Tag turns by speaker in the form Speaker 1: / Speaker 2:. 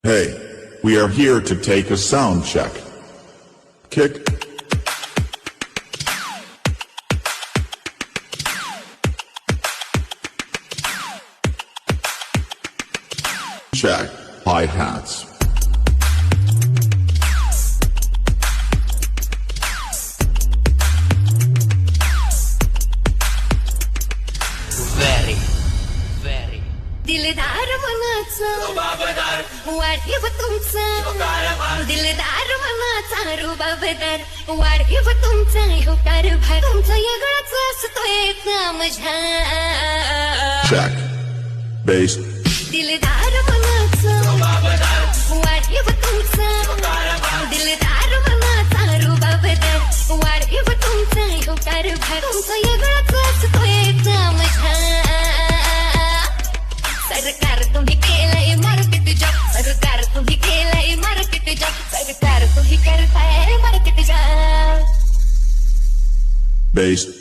Speaker 1: Hey, we are here to take a sound check. Kick. Check. Hi-hats.
Speaker 2: Very
Speaker 3: दिलदार मनाचा वाढीव तुमचा दिलदार मनाचा रुबाबदार वाढीव तुमचा होकार भार तुमचा वेगळाच असतोय माझ्या
Speaker 1: Check. Bass.
Speaker 3: दिलदार मनाचा वाढीव तुमचा दिलदार मनाचा रुबाबदार वाढीव तुमचा होकार भार तुमचा वेगळाच असतोय माझ्या सरकार तुम्ही केलंय मार्केट जॉब सरकार तुम्ही केलंय मार्केट जॉब सरकार तुम्ही करताय मार्केट जॉब
Speaker 1: Bass.